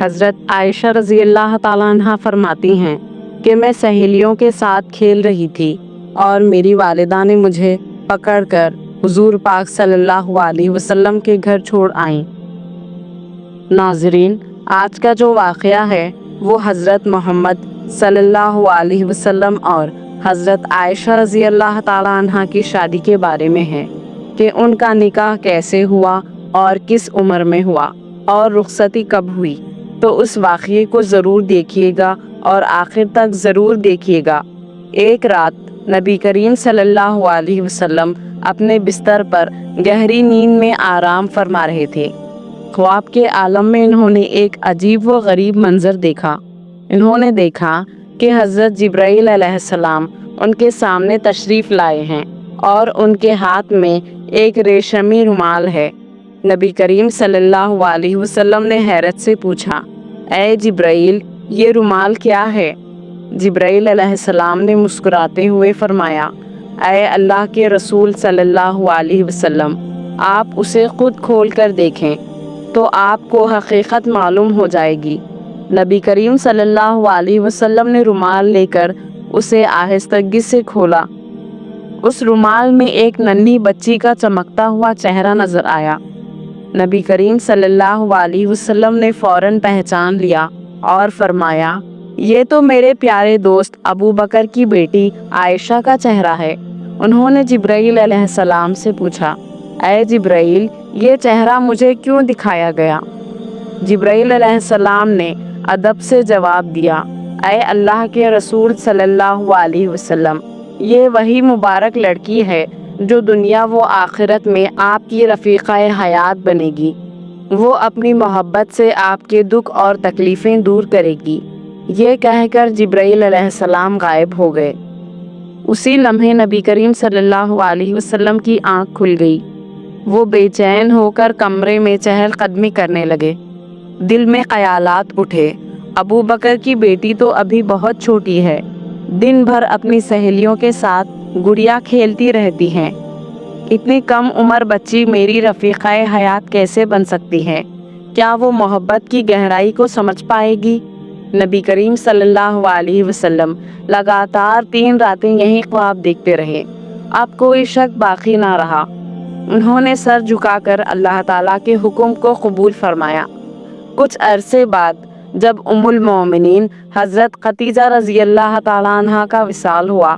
حضرت عائشہ رضی اللہ تعالیٰ عنہ فرماتی ہیں کہ میں سہیلیوں کے ساتھ کھیل رہی تھی اور میری والدہ نے مجھے پکڑ کر حضور پاک صلی اللہ علیہ وسلم کے گھر چھوڑ آئیں۔ ناظرین، آج کا جو واقعہ ہے وہ حضرت محمد صلی اللہ علیہ وسلم اور حضرت عائشہ رضی اللہ تعالیٰ عنہ کی شادی کے بارے میں ہے کہ ان کا نکاح کیسے ہوا اور کس عمر میں ہوا اور رخصتی کب ہوئی۔ تو اس واقعے کو ضرور دیکھیے گا اور آخر تک ضرور دیکھیے گا۔ ایک رات نبی کریم صلی اللہ علیہ وسلم اپنے بستر پر گہری نیند میں آرام فرما رہے تھے۔ خواب کے عالم میں انہوں نے ایک عجیب و غریب منظر دیکھا۔ انہوں نے دیکھا کہ حضرت جبرائیل علیہ السلام ان کے سامنے تشریف لائے ہیں اور ان کے ہاتھ میں ایک ریشمی رومال ہے۔ نبی کریم صلی اللہ علیہ وسلم نے حیرت سے پوچھا، اے جبرائیل، یہ رومال کیا ہے؟ جبرائیل علیہ السلام نے مسکراتے ہوئے فرمایا، اے اللہ کے رسول صلی اللہ علیہ وسلم، آپ اسے خود کھول کر دیکھیں تو آپ کو حقیقت معلوم ہو جائے گی۔ نبی کریم صلی اللہ علیہ وسلم نے رومال لے کر اسے آہستگی سے کھولا۔ اس رومال میں ایک ننھی بچی کا چمکتا ہوا چہرہ نظر آیا۔ نبی کریم صلی اللہ علیہ وسلم نے فوراً پہچان لیا اور فرمایا، یہ تو میرے پیارے دوست ابو بکر کی بیٹی عائشہ کا چہرہ ہے۔ انہوں نے جبرائیل علیہ السلام سے پوچھا، اے جبرائیل، یہ چہرہ مجھے کیوں دکھایا گیا؟ جبرائیل علیہ السلام نے ادب سے جواب دیا، اے اللہ کے رسول صلی اللہ علیہ وسلم، یہ وہی مبارک لڑکی ہے جو دنیا و آخرت میں آپ کی رفیقہ حیات بنے گی۔ وہ اپنی محبت سے آپ کے دکھ اور تکلیفیں دور کرے گی۔ یہ کہہ کر جبرائیل علیہ السلام غائب ہو گئے۔ اسی لمحے نبی کریم صلی اللہ علیہ وسلم کی آنکھ کھل گئی۔ وہ بے چین ہو کر کمرے میں چہل قدمی کرنے لگے۔ دل میں خیالات اٹھے، ابو بکر کی بیٹی تو ابھی بہت چھوٹی ہے، دن بھر اپنی سہیلیوں کے ساتھ گڑیا کھیلتی رہتی ہیں۔ اتنی کم عمر بچی میری رفیقہ حیات کیسے بن سکتی ہے؟ کیا وہ محبت کی گہرائی کو سمجھ پائے گی؟ نبی کریم صلی اللہ علیہ وسلم لگاتار 3 راتیں یہی خواب دیکھتے رہے۔ اب کوئی شک باقی نہ رہا۔ انہوں نے سر جھکا کر اللہ تعالیٰ کے حکم کو قبول فرمایا۔ کچھ عرصے بعد جب ام المومنین حضرت خدیجہ رضی اللہ تعالیٰ عنہ کا وصال ہوا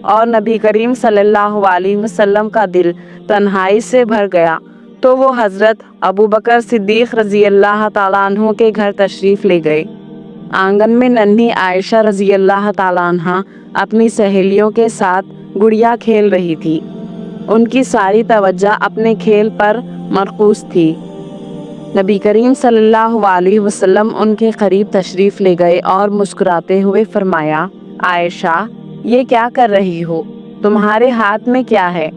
اور نبی کریم صلی اللہ علیہ وسلم کا دل تنہائی سے بھر گیا تو وہ حضرت ابو بکر صدیق رضی اللہ تعالیٰ عنہ کے گھر تشریف لے گئے۔ آنگن میں ننھی عائشہ رضی اللہ تعالیٰ عنہ اپنی سہیلیوں کے ساتھ گڑیا کھیل رہی تھی۔ ان کی ساری توجہ اپنے کھیل پر مرکوز تھی۔ نبی کریم صلی اللہ علیہ وسلم ان کے قریب تشریف لے گئے اور مسکراتے ہوئے فرمایا، عائشہ، یہ کیا کر رہی ہو؟ تمہارے ہاتھ میں کیا ہے؟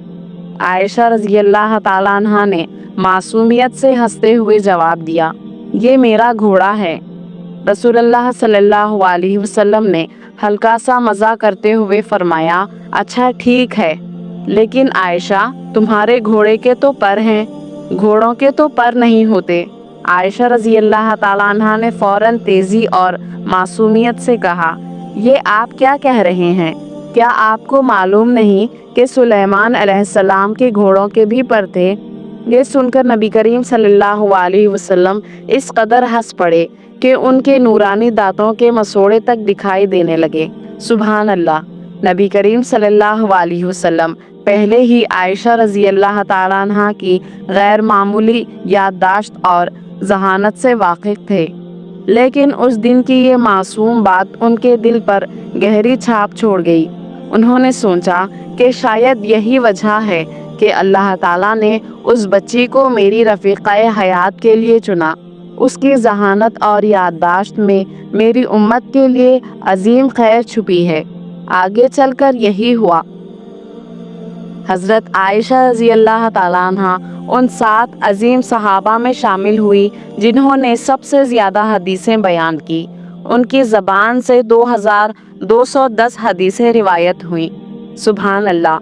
عائشہ رضی اللہ تعالیٰ عنہ نے معصومیت سے ہنستے ہوئے جواب دیا، یہ میرا گھوڑا ہے۔ رسول اللہ صلی اللہ علیہ وسلم نے ہلکا سا مزاح کرتے ہوئے فرمایا، اچھا ٹھیک ہے، لیکن عائشہ، تمہارے گھوڑے کے تو پر ہیں، گھوڑوں کے تو پر نہیں ہوتے۔ عائشہ رضی اللہ تعالیٰ عنہ نے فوراً تیزی اور معصومیت سے کہا، یہ آپ کیا کہہ رہے ہیں؟ کیا آپ کو معلوم نہیں کہ سلیمان علیہ السلام کے گھوڑوں کے بھی پر تھے؟ یہ سن کر نبی کریم صلی اللہ علیہ وسلم اس قدر ہنس پڑے کہ ان کے نورانی دانتوں کے مسوڑے تک دکھائی دینے لگے۔ سبحان اللہ! نبی کریم صلی اللہ علیہ وسلم پہلے ہی عائشہ رضی اللہ تعالیٰ عنہ کی غیر معمولی یادداشت اور ذہانت سے واقف تھے، لیکن اس دن کی یہ معصوم بات ان کے دل پر گہری چھاپ چھوڑ گئی۔ انہوں نے سوچا کہ شاید یہی وجہ ہے کہ اللہ تعالیٰ نے اس بچی کو میری رفیقہ حیات کے لیے چنا۔ اس کی ذہانت اور یادداشت میں میری امت کے لیے عظیم خیر چھپی ہے۔ آگے چل کر یہی ہوا۔ حضرت عائشہ رضی اللہ تعالیٰ عنہ ان 7 عظیم صحابہ میں شامل ہوئی جنہوں نے سب سے زیادہ حدیثیں بیان کی۔ ان کی زبان سے 2210 حدیثیں روایت ہوئیں۔ سبحان اللہ!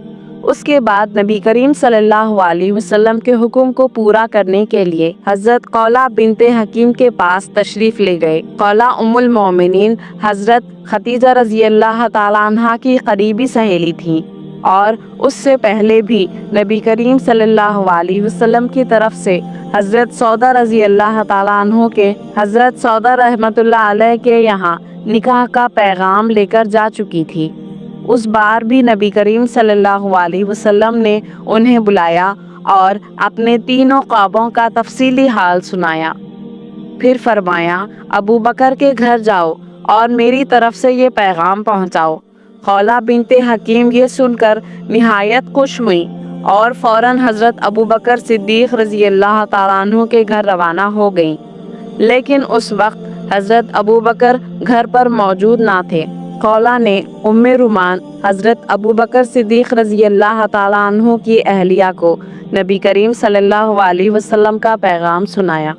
اس کے بعد نبی کریم صلی اللہ علیہ وسلم کے حکم کو پورا کرنے کے لیے حضرت خولہ بنت حکیم کے پاس تشریف لے گئے۔ خولہ ام المومنین حضرت خدیجہ رضی اللہ تعالیٰ عنہ کی قریبی سہیلی تھیں اور اس سے پہلے بھی نبی کریم صلی اللہ علیہ وسلم کی طرف سے حضرت سودا رضی اللہ تعالیٰ عنہ کے حضرت سودا رحمۃ اللہ علیہ کے یہاں نکاح کا پیغام لے کر جا چکی تھی۔ اس بار بھی نبی کریم صلی اللہ علیہ وسلم نے انہیں بلایا اور اپنے تینوں خوابوں کا تفصیلی حال سنایا۔ پھر فرمایا ابو بکر کے گھر جاؤ اور میری طرف سے یہ پیغام پہنچاؤ۔ خولہ بنت حکیم یہ سن کر نہایت خوش ہوئی اور فوراً حضرت ابو بکر صدیق رضی اللہ تعالیٰ عنہ کے گھر روانہ ہو گئیں، لیکن اس وقت حضرت ابو بکر گھر پر موجود نہ تھے۔ خولہ نے ام رومان حضرت ابو بکر صدیق رضی اللہ تعالیٰ عنہ کی اہلیہ کو نبی کریم صلی اللہ علیہ وسلم کا پیغام سنایا۔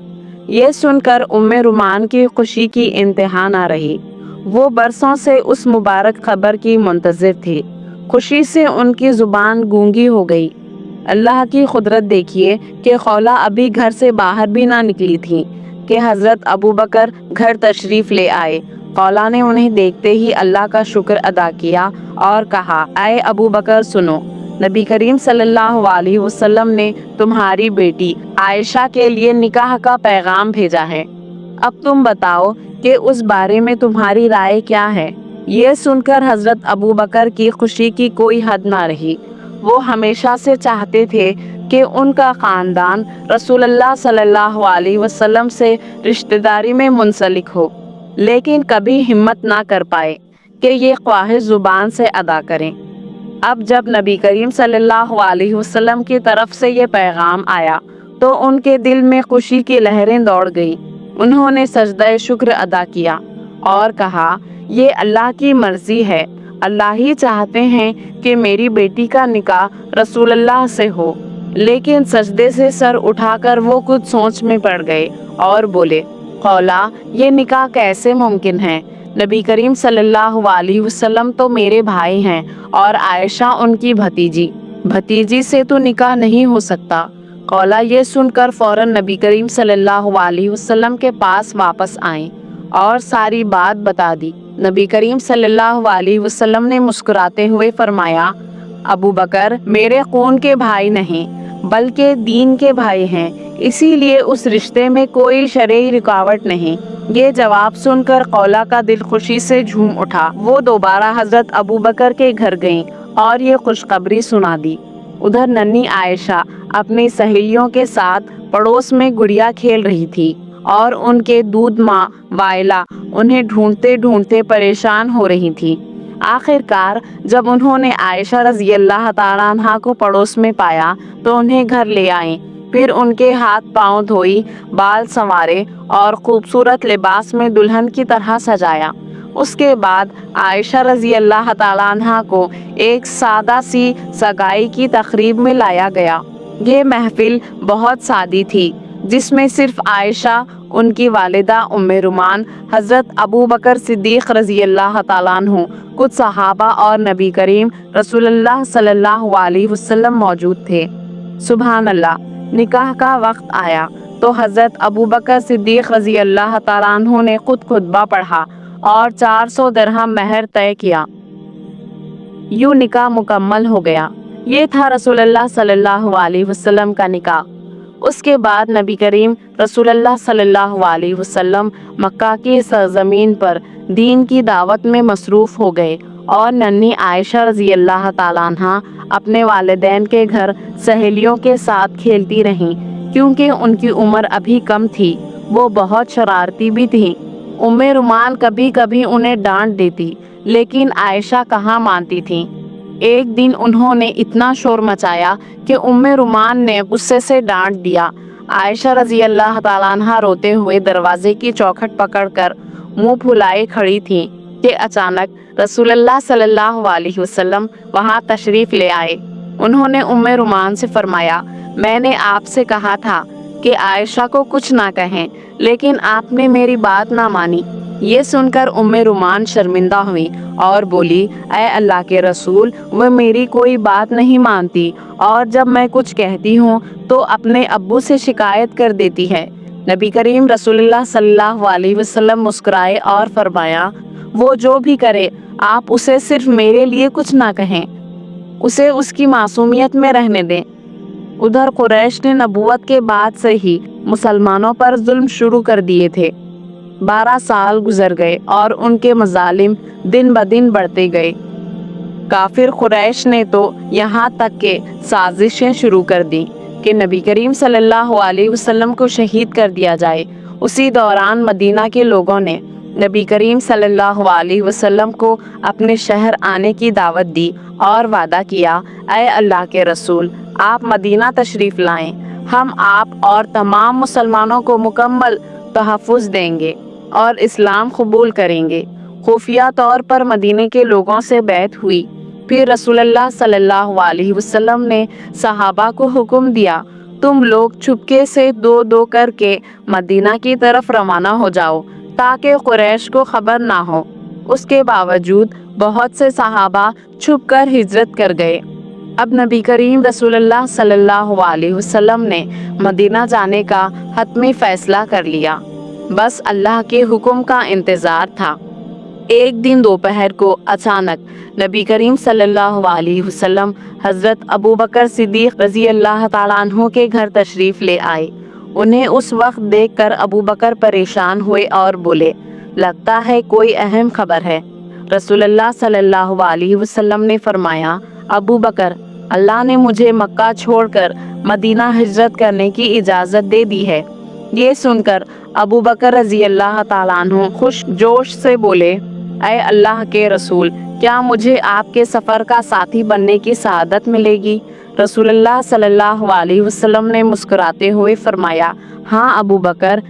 یہ سن کر ام رومان کی خوشی کی انتہا نہ رہی۔ وہ برسوں سے اس مبارک خبر کی منتظر تھی۔ خوشی سے ان کی زبان گونگی ہو گئی۔ اللہ کی قدرت دیکھیے کہ خولہ ابھی گھر سے باہر بھی نہ نکلی تھی کہ حضرت ابو بکر گھر تشریف لے آئے۔ خولہ نے انہیں دیکھتے ہی اللہ کا شکر ادا کیا اور کہا اے ابو بکر سنو، نبی کریم صلی اللہ علیہ وسلم نے تمہاری بیٹی عائشہ کے لیے نکاح کا پیغام بھیجا ہے۔ اب تم بتاؤ کہ اس بارے میں تمہاری رائے کیا ہے؟ یہ سن کر حضرت ابو بکر کی خوشی کی کوئی حد نہ رہی۔ وہ ہمیشہ سے چاہتے تھے کہ ان کا خاندان رسول اللہ صلی اللہ علیہ وسلم سے رشتہ داری میں منسلک ہو، لیکن کبھی ہمت نہ کر پائے کہ یہ خواہش زبان سے ادا کریں۔ اب جب نبی کریم صلی اللہ علیہ وسلم کی طرف سے یہ پیغام آیا تو ان کے دل میں خوشی کی لہریں دوڑ گئی۔ انہوں نے سجدہ شکر ادا کیا اور کہا یہ اللہ کی مرضی ہے، اللہ ہی چاہتے ہیں کہ میری بیٹی کا نکاح رسول اللہ سے ہو۔ لیکن سجدے سے سر اٹھا کر وہ کچھ سوچ میں پڑ گئے اور بولے خولہ یہ نکاح کیسے ممکن ہے؟ نبی کریم صلی اللہ علیہ وسلم تو میرے بھائی ہیں اور عائشہ ان کی بھتیجی سے تو نکاح نہیں ہو سکتا۔ خولہ یہ سن کر فوراً نبی کریم صلی اللہ علیہ وسلم کے پاس واپس آئیں اور ساری بات بتا دی۔ نبی کریم صلی اللہ علیہ وسلم نے مسکراتے ہوئے فرمایا ابو بکر میرے خون کے بھائی نہیں بلکہ دین کے بھائی ہیں، اسی لیے اس رشتے میں کوئی شرعی رکاوٹ نہیں۔ یہ جواب سن کر خولہ کا دل خوشی سے جھوم اٹھا۔ وہ دوبارہ حضرت ابو بکر کے گھر گئیں اور یہ خوشخبری سنا دی۔ ادھر ننھی عائشہ اپنی سہیلیوں کے ساتھ پڑوس میں گڑیا کھیل رہی تھی اور ان کے دودھ ماں وائلہ انہیں ڈھونڈتے ڈھونڈتے پریشان ہو رہی تھی۔ آخر کار جب انہوں نے عائشہ رضی اللہ تعالیٰ عنہ کو پڑوس میں پایا تو انہیں گھر لے آئیں، پھر ان کے ہاتھ پاؤں دھوئی، بال سنوارے اور خوبصورت لباس میں دلہن کی طرح سجایا۔ اس کے بعد عائشہ رضی اللہ تعالیٰ عنہ کو ایک سادہ سی سگائی کی تقریب میں لایا گیا۔ یہ محفل بہت سادی تھی، جس میں صرف عائشہ، ان کی والدہ ام رومان، حضرت ابو بکر صدیق رضی اللہ تعالیٰ عنہ، کچھ صحابہ اور نبی کریم رسول اللہ صلی اللہ علیہ وسلم موجود تھے۔ سبحان اللہ! نکاح کا وقت آیا تو حضرت ابو بکر صدیق رضی اللہ تعالیٰ عنہ نے خود خطبہ پڑھا اور 400 درہم مہر طے کیا۔ یوں نکاح مکمل ہو گیا۔ یہ تھا رسول اللہ صلی اللہ علیہ وسلم کا نکاح۔ اس کے بعد نبی کریم رسول اللہ صلی اللہ علیہ وسلم مکہ کی سرزمین پر دین کی دعوت میں مصروف ہو گئے اور ننھی عائشہ رضی اللہ تعالیٰ عنہ اپنے والدین کے گھر سہیلیوں کے ساتھ کھیلتی رہیں، کیونکہ ان کی عمر ابھی کم تھی۔ وہ بہت شرارتی بھی تھیں۔ ام رومان کبھی کبھی انہیں ڈانٹ دیتی، لیکن عائشہ کہاں مانتی تھیں۔ ایک دن انہوں نے اتنا شور مچایا کہ ام رومان نے غصے سے ڈانٹ دیا۔ عائشہ رضی اللہ تعالیٰ عنہ روتے ہوئے دروازے کی چوکھٹ پکڑ کر منہ پھلائے کھڑی تھیں کہ اچانک رسول اللہ صلی اللہ علیہ وسلم وہاں تشریف لے آئے۔ انہوں نے ام رومان سے فرمایا میں نے آپ سے کہا تھا کہ عائشہ کو کچھ نہ کہیں، لیکن آپ نے میری بات نہ مانی۔ ये सुनकर उम्मे रुमान शर्मिंदा हुई और बोली, ऐ अल्लाह के रसूल, वह मेरी कोई बात नहीं मानती और जब मैं कुछ कहती हूँ तो अपने अब्बू से शिकायत कर देती है। नबी करीम रसूलुल्लाह सल्लल्लाहु अलैहि वसल्लम मुस्कुराए और फरमाया, वो जो भी करे आप उसे सिर्फ मेरे लिए कुछ ना कहें, उसे उसकी मासूमियत में रहने दें। उधर कुरैश ने नबूवत के बाद से ही मुसलमानों पर जुल्म शुरू कर दिए थे। 12 साल गुजर गए और उनके मजालिम दिन ब दिन बढ़ते गए। काफिर कुरैश ने तो यहाँ तक के साजिशें शुरू कर दी कि नबी करीम सल्लल्लाहु अलैहि वसल्लम को शहीद कर दिया जाए। उसी दौरान मदीना के लोगों ने नबी करीम सल्लल्लाहु अलैहि वसल्लम को अपने शहर आने की दावत दी और वादा किया, ऐ अल्लाह के रसूल, आप मदीना तशरीफ लाएं, हम आप और तमाम मुसलमानों को मुकम्मल तहफ़्फ़ुज़ देंगे और इस्लाम कबूल करेंगे। खुफिया तौर पर मदीने के लोगों से बैत हुई। फिर रसूलुल्लाह सल्लल्लाहु अलैहि वसल्लम ने सहाबा को हुक्म दिया, तुम लोग चुपके से दो दो करके मदीना की तरफ रवाना हो जाओ ताकि कुरैश को खबर ना हो। उसके बावजूद बहुत से सहाबा छुपकर हिजरत कर गए। अब नबी करीम रसूलुल्लाह सल्लल्लाहु अलैहि वसल्लम ने मदीना जाने का हतमी फैसला कर लिया। बस अल्लाह के हुक्म का इंतज़ार था। एक दिन दोपहर को अचानक नबी करीम सल्लल्लाहु अलैहि वसल्लम हज़रत अबू बकर सिद्दीक़ रज़ी अल्लाह ताला अन्हु के घर तशरीफ़ ले आए। उन्हें उस वक्त देखकर अबू बकर परेशान हुए और बोले, लगता है कोई अहम खबर है। रसूलुल्लाह सल्लल्लाहु अलैहि वसल्लम ने फरमाया, अबू बकर, अल्लाह ने मुझे मक्का छोड़कर मदीना हिजरत करने की इजाज़त दे दी है। ये सुनकर अबू बकर रज़ी अल्लाह ताला अन्हु खुश जोश से बोले, ऐ अल्लाह के रसूल, क्या मुझे आपके सफ़र का साथी बनने की सआदत मिलेगी? रसूलुल्लाह सल्लल्लाहु अलैहि वसल्लम ने मुस्कुराते हुए फरमाया, हाँ अबू बकर,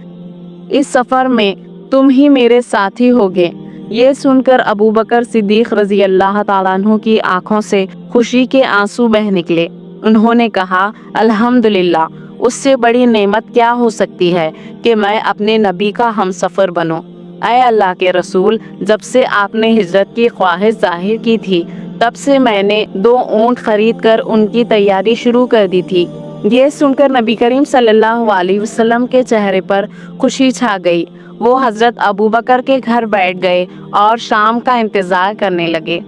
इस सफ़र में तुम ही मेरे साथी होगे। ये सुनकर अबू बकर सिद्दीक़ रज़ी अल्लाह ताला अन्हु की आंखों से खुशी के आंसू बह निकले। उन्होंने कहा, अल्हम्दुलिल्लाह, उससे बड़ी नेमत क्या हो सकती है कि मैं अपने नबी का हमसफ़र बनूं। ऐ अल्लाह के रसूल, जब से आपने हिजरत की ख्वाहिश जाहिर की थी तब से मैंने 2 ऊँट खरीद कर उनकी तैयारी शुरू कर दी थी। ये सुनकर नबी करीम सल्लल्लाहु अलैहि वसल्लम के चेहरे पर खुशी छा गई। वो हज़रत अबू बकर के घर बैठ गए और शाम का इंतज़ार करने लगे।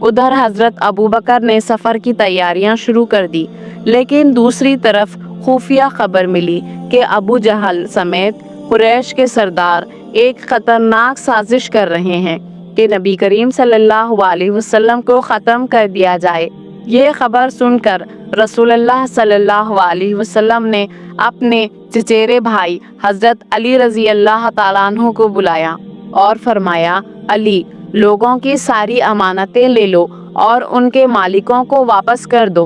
उधर हज़रत अबू बकर ने सफ़र की तैयारियां शुरू कर दी, लेकिन दूसरी तरफ खुफिया खबर मिली कि अबू जहल समेत कुरैश के सरदार एक ख़तरनाक साजिश कर रहे हैं कि नबी करीम सल्लल्लाहु अलैहि वसल्लम को ख़त्म कर दिया जाए। ये खबर सुनकर रसूलुल्लाह सल्लल्लाहु अलैहि वसल्लम ने अपने चचेरे भाई हज़रत अली रज़ी अल्लाह ताला अन्हु को बुलाया और फरमाया, अली, लोगों की सारी अमानतें ले लो और उनके मालिकों को वापस कर दो।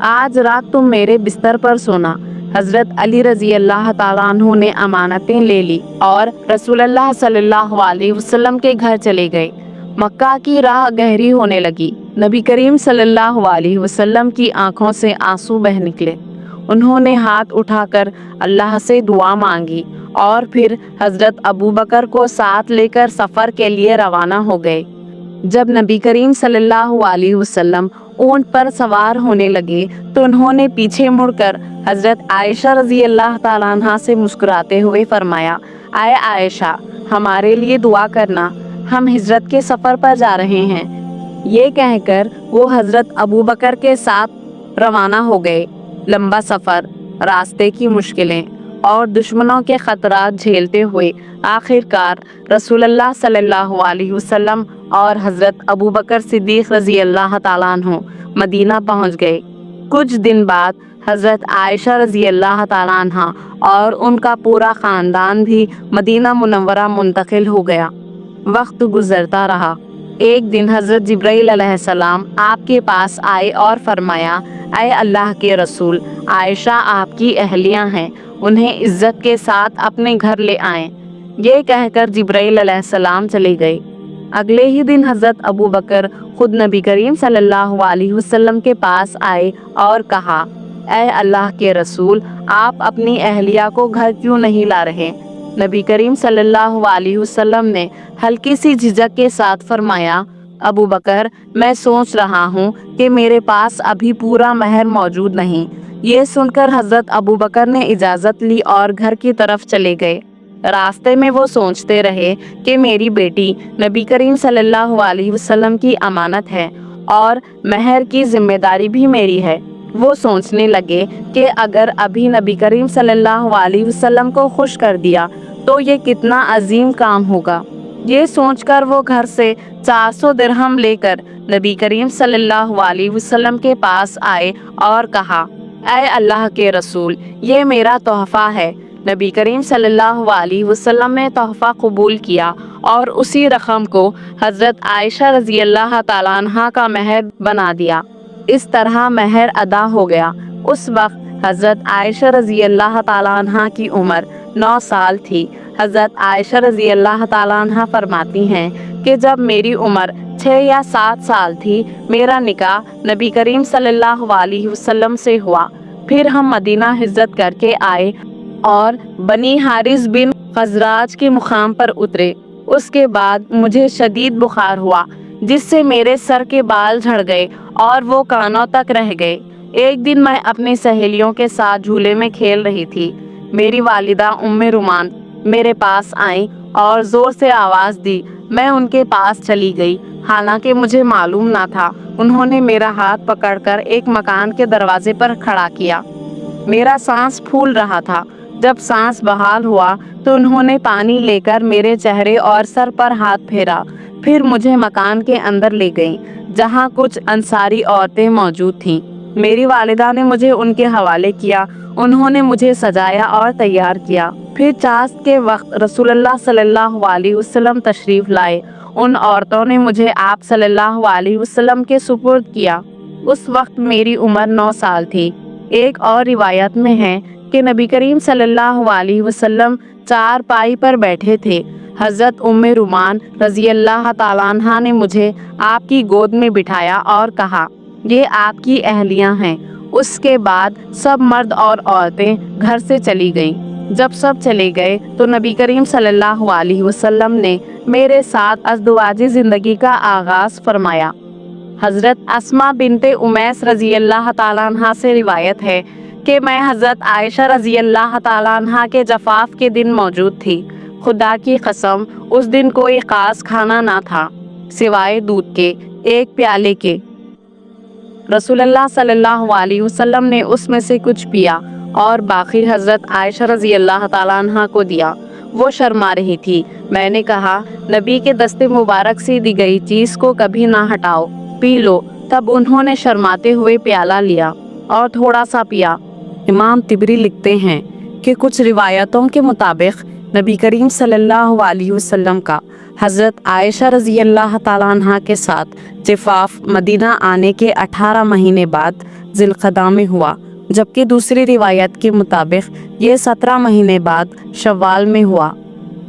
आज रात तुम मेरे बिस्तर पर सोना। हज़रत अली रज़ी अल्लाह ताला अन्हु ने अमानतें ले ली और रसूलुल्लाह सल्लल्लाहु अलैहि वसल्लम के घर चले गए। मक्का की राह गहरी होने लगी। नबी करीम सल्लल्लाहु अलैहि वसल्लम की आंखों से आंसू बह निकले। उन्होंने हाथ उठाकर अल्लाह से दुआ मांगी और फिर हज़रत अबू बकर को साथ लेकर सफ़र के लिए रवाना हो गए। जब नबी करीम सल्लल्लाहु अलैहि वसल्लम ऊंट पर सवार होने लगे तो उन्होंने पीछे मुड़कर हज़रत आयशा रज़ी अल्लाह ताला अन्हा से मुस्कुराते हुए फरमाया, आए आयशा, हमारे लिए दुआ करना, हम हिजरत के सफ़र पर जा रहे हैं। ये कहकर वो हज़रत अबू बकर के साथ रवाना हो गए। लंबा सफ़र, रास्ते की मुश्किलें और दुश्मनों के ख़तरात झेलते हुए आखिरकार रसूलुल्लाह सल्लल्लाहु अलैहि वसल्लम और हज़रत अबू बकर सिद्दीक़ रज़ी अल्लाह ताला अन्हु मदीना पहुँच गए। कुछ दिन बाद हज़रत आयशा रज़ी अल्लाह ताला अन्हा और उनका पूरा ख़ानदान भी मदीना मुनव्वरा मुंतकिल हो गया। वक्त गुजरता रहा। एक दिन हज़रत जिब्राइल अलैहिस्सलाम आपके पास आए और फरमाया, ऐ अल्लाह के रसूल, आयशा आपकी अहलियाँ हैं, उन्हें इज्जत के साथ अपने घर ले आएं। ये कहकर जिब्राइल अलैहिस्सलाम चले गए। अगले ही दिन हज़रत अबू बकर खुद नबी करीम सल्लल्लाहु अलैहि वसल्लम के पास आए और कहा, ऐ अल्लाह के रसूल, आप अपनी अहलिया को घर क्यों नहीं ला रहे? नबी करीम सल्लल्लाहु अलैहि वसल्लम ने हल्की सी झिझक के साथ फरमाया, अबू बकर, मैं सोच रहा हूँ कि मेरे पास अभी पूरा महर मौजूद नहीं। ये सुनकर हजरत अबू बकर ने इजाज़त ली और घर की तरफ चले गए। रास्ते में वो सोचते रहे कि मेरी बेटी नबी करीम सल्लल्लाहु अलैहि वसल्लम की अमानत है और महर की जिम्मेदारी भी मेरी है। वो सोचने लगे कि अगर अभी नबी करीम सल्लल्लाहु अलैहि वसल्लम को खुश कर दिया तो ये कितना अजीम काम होगा। ये सोचकर वो घर से 400 दिरहम लेकर नबी करीम सल्लल्लाहु अलैहि वसल्लम के पास आए और कहा, ऐ अल्लाह के रसूल, ये मेरा तोहफा है। नबी करीम सल्लल्लाहु अलैहि वसल्लम ने तोहफा कबूल किया और उसी रकम को हजरत आयशा रजी अल्लाह ताला अन्हा का महर बना दिया। इस तरह महर अदा हो गया। उस वक्त हजरत आयशा रजी अल्लाह ताला अन्हा की उम्र 9 साल थी। हजरत आयशा रजी अल्लाह ताला अन्हा फरमाती हैं कि जब मेरी उम्र 6 या 7 साल थी, मेरा निकाह नबी करीम सल्लल्लाहु अलैहि वसल्लम से हुआ। फिर हम मदीना हिजरत करके आए और बनी हारिस बिन खजराज के मुकाम पर उतरे। उसके बाद मुझे शदीद बुखार हुआ जिससे मेरे सर के बाल झड़ गए और वो कानों तक रह गए। एक दिन मैं अपनी सहेलियों के साथ झूले में खेल रही थी। मेरी वालिदा उम्मे रुमान मेरे पास आई और जोर से आवाज़ दी। मैं उनके पास चली गई, हालांकि मुझे मालूम ना था। उन्होंने मेरा हाथ पकड़कर एक मकान के दरवाजे पर खड़ा किया। मेरा सांस फूल रहा था। जब सांस बहाल हुआ तो उन्होंने पानी लेकर मेरे चेहरे और सर पर हाथ फेरा। फिर मुझे मकान के अंदर ले गईं, जहां कुछ अंसारी औरतें मौजूद थीं। मेरी वालिदा ने मुझे उनके हवाले किया। उन्होंने मुझे सजाया और तैयार किया। फिर चाश्त के वक्त रसूलुल्लाह सल्लल्लाहु अलैहि वसल्लम तशरीफ लाए। उन औरतों ने मुझे आप सल्लल्लाहु अलैहि वसल्लम के सुपुर्द किया। उस वक्त मेरी उम्र 9 साल थी। एक और रिवायत में है कि नबी करीम सल्लल्लाहु अलैहि वसल्लम चारपाई पर बैठे थे। हजरत उम्मे रुमान रजी अल्लाह ताला अन्हा ने मुझे आपकी गोद में बिठाया और कहा, ये आपकी अहलियां हैं। उसके बाद सब मर्द और औरतें घर से चली गईं। जब सब चले गए तो नबी करीम सल्लल्लाहु अलैहि वसल्लम ने मेरे साथ अज़दवाजी ज़िंदगी का आगाज़ फरमाया। हज़रत अस्मा बिनते उमैस रजी अल्लाह ताला अन्हा से रिवायत है कि मैं हज़रत आयशा रजी अल्लाह ताला अन्हा के जफाफ के दिन मौजूद थी। खुदा की कसम, उस दिन कोई ख़ास खाना ना था सिवाय दूध के एक प्याले के। रसूलुल्लाह सल्लल्लाहु अलैहि वसल्लम ने उसमें से कुछ पिया और बाकी हज़रत आयशा रजी अल्लाह ताला अन्हा को दिया। वो शर्मा रही थी। मैंने कहा, नबी के दस्ते मुबारक से दी गई चीज़ को कभी ना हटाओ, पी लो। तब उन्होंने शर्माते हुए प्याला लिया और थोड़ा सा पिया। इमाम तिबरी लिखते हैं कि कुछ रिवायतों के मुताबिक नबी करीम सल्लल्लाहु अलैहि वसल्लम का हज़रत आयशा रज़ी अल्लाह ताला अन्हा के साथ जिफ़ाफ़ मदीना आने के 18 महीने बाद ज़िलक़दा में हुआ, जबकि दूसरी रिवायत के मुताबिक ये 17 महीने बाद शव्वाल में हुआ।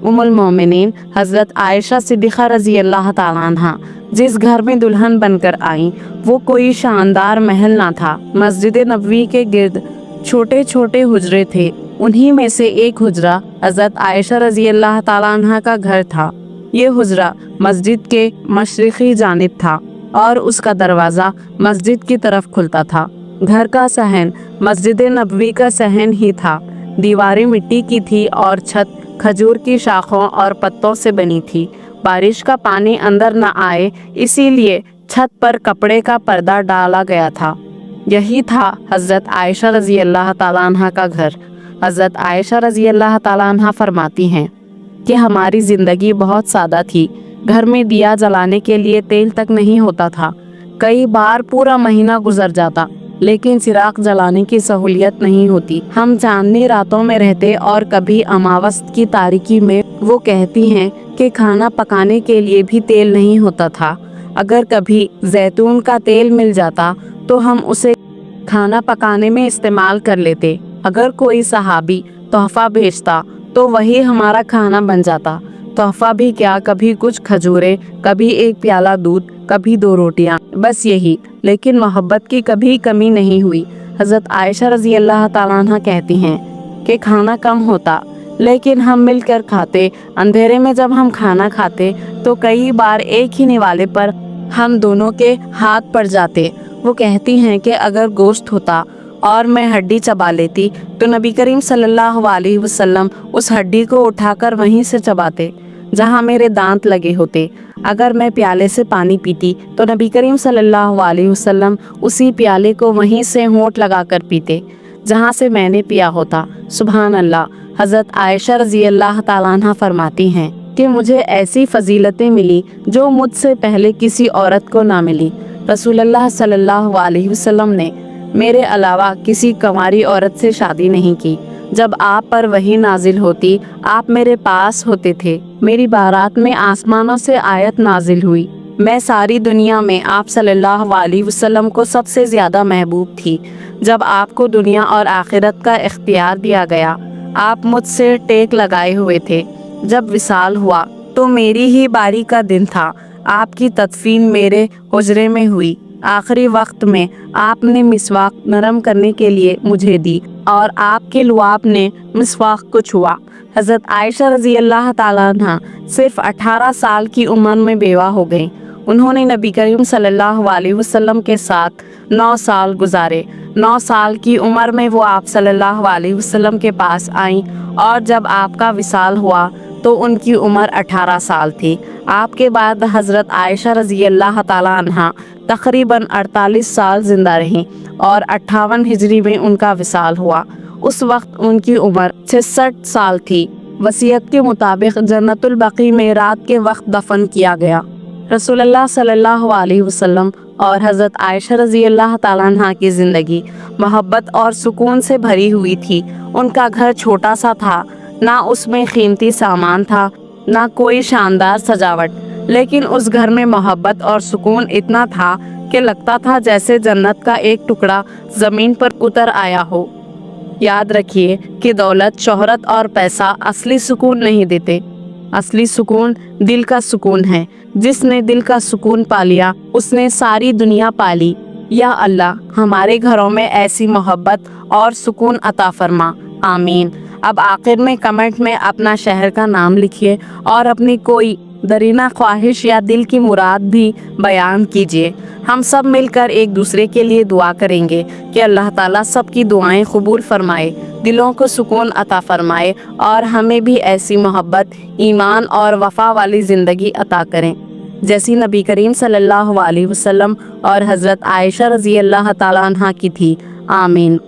उम्मुल मोमिनीन हज़रत आयशा सिद्दीक़ा रज़ी अल्लाह ताला अन्हा जिस घर में दुल्हन बनकर आई वो कोई शानदार महल ना था। मस्जिद नबवी के गिर्द छोटे छोटे हुजरे थे। उन्हीं में से एक हुजरा हज़रत आयशा रज़ी अल्लाह ताला अन्हा का घर था। ये हुजरा मस्जिद के मशरिक़ी जानिब था और उसका दरवाज़ा मस्जिद की तरफ खुलता था। घर का सहन मस्जिद नबवी का सहन ही था। दीवारें मिट्टी की थी और छत खजूर की शाखों और पत्तों से बनी थी। बारिश का पानी अंदर न आए इसीलिए छत पर कपड़े का पर्दा डाला गया था। यही था हज़रत आयशा रज़ी अल्लाह ताला अन्हा का घर। हज़रत आयशा रज़ी अल्लाह ताला अन्हा फरमाती हैं कि हमारी ज़िंदगी बहुत सादा थी। घर में दिया जलाने के लिए तेल तक नहीं होता था। कई बार पूरा महीना गुजर जाता लेकिन चिराग जलाने की सहूलियत नहीं होती। हम चांदनी रातों में रहते और कभी अमावस की तारीकी में। वो कहती हैं कि खाना पकाने के लिए भी तेल नहीं होता था। अगर कभी जैतून का तेल मिल जाता तो हम उसे खाना पकाने में इस्तेमाल कर लेते। अगर कोई सहाबी तोहफा भेजता तो वही हमारा खाना बन जाता। तोहफा भी क्या, कभी कुछ खजूरें, कभी एक प्याला दूध, कभी 2 रोटियां, बस यही। लेकिन मोहब्बत की कभी कमी नहीं हुई। हज़रत आयशा रज़ी अल्लाह ताला अन्हा कहती हैं कि खाना कम होता लेकिन हम मिलकर खाते। अंधेरे में जब हम खाना खाते तो कई बार एक ही निवाले पर हम दोनों के हाथ पड़ जाते। वो कहती हैं कि अगर गोश्त होता और मैं हड्डी चबा लेती तो नबी करीम सल्लल्लाहु अलैहि वसल्लम उस हड्डी को उठाकर वहीं से चबाते जहां मेरे दांत लगे होते। अगर मैं प्याले से पानी पीती तो नबी करीम सल्लल्लाहु अलैहि वसल्लम उसी प्याले को वहीं से होंठ लगाकर पीते जहां से मैंने पिया होता। सुभान अल्लाह। हज़रत आयशा रज़ी अल्लाह ताला अन्हा फरमाती हैं कि मुझे ऐसी फजीलतें मिली जो मुझसे पहले किसी औरत को ना मिली। रसूलुल्लाह सल्लल्लाहु अलैहि वसल्लम ने मेरे अलावा किसी कंवारी औरत से शादी नहीं की। जब आप पर वही नाजिल होती आप मेरे पास होते थे। मेरी बारात में आसमानों से आयत नाजिल हुई। मैं सारी दुनिया में आप सल्लल्लाहु अलैहि वसल्लम को सबसे ज़्यादा महबूब थी। जब आपको दुनिया और आखिरत का इख्तियार दिया गया आप मुझसे टेक लगाए हुए थे। जब विसाल हुआ तो मेरी ही बारी का दिन था। आपकी तदफीन मेरे हुजरे में हुई। आखिरी वक्त में आपने मिसवाक नरम करने के लिए मुझे दी और आपके लुआब ने मिसवाक को छुआ। हज़रत आयशा रज़ी अल्लाह ताला अन्हा सिर्फ 18 साल की उम्र में बेवा हो गईं। उन्होंने नबी करीम सल्लल्लाहु अलैहि वसल्लम के साथ 9 साल गुजारे। 9 साल की उम्र में वो आप सल्लल्लाहु अलैहि वसल्लम के पास आईं और जब आपका विसाल हुआ तो उनकी उम्र 18 साल थी। आपके बाद हज़रत आयशा रज़ी अल्लाह ताला अन्हा तकरीबन 48 साल जिंदा रहीं और 58 हिजरी में उनका विसाल हुआ। उस वक्त उनकी उम्र 66 साल थी। वसीयत के मुताबिक जन्नतुल बकी में रात के वक्त दफन किया गया। रसूलुल्लाह सल्लल्लाहु अलैहि वसल्लम और हज़रत आयशा रज़ी अल्लाह ताला अन्हा की ज़िंदगी मोहब्बत और सुकून से भरी हुई थी। उनका घर छोटा सा था, ना उसमें कीमती सामान था ना कोई शानदार सजावट, लेकिन उस घर में मोहब्बत और सुकून इतना था कि लगता था जैसे जन्नत का एक टुकड़ा ज़मीन पर उतर आया हो। याद रखिए कि दौलत, शोहरत और पैसा असली सुकून नहीं देते। असली सुकून दिल का सुकून है। जिसने दिल का सुकून पा लिया उसने सारी दुनिया पा ली। या अल्लाह हमारे घरों में ऐसी मोहब्बत और सुकून अता फरमा। आमीन। अब आखिर में कमेंट में अपना शहर का नाम लिखिए और अपनी कोई दरीना ख्वाहिश या दिल की मुराद भी बयान कीजिए। हम सब मिलकर एक दूसरे के लिए दुआ करेंगे कि अल्लाह ताला सबकी दुआएं कबूल फरमाए, दिलों को सुकून अता फरमाए और हमें भी ऐसी मोहब्बत, ईमान और वफा वाली ज़िंदगी अता करें जैसी नबी करीम सल्लल्लाहु अलैहि वसल्लम और हज़रत आयशा रज़ी अल्लाह ताला अन्हा की थी। आमीन।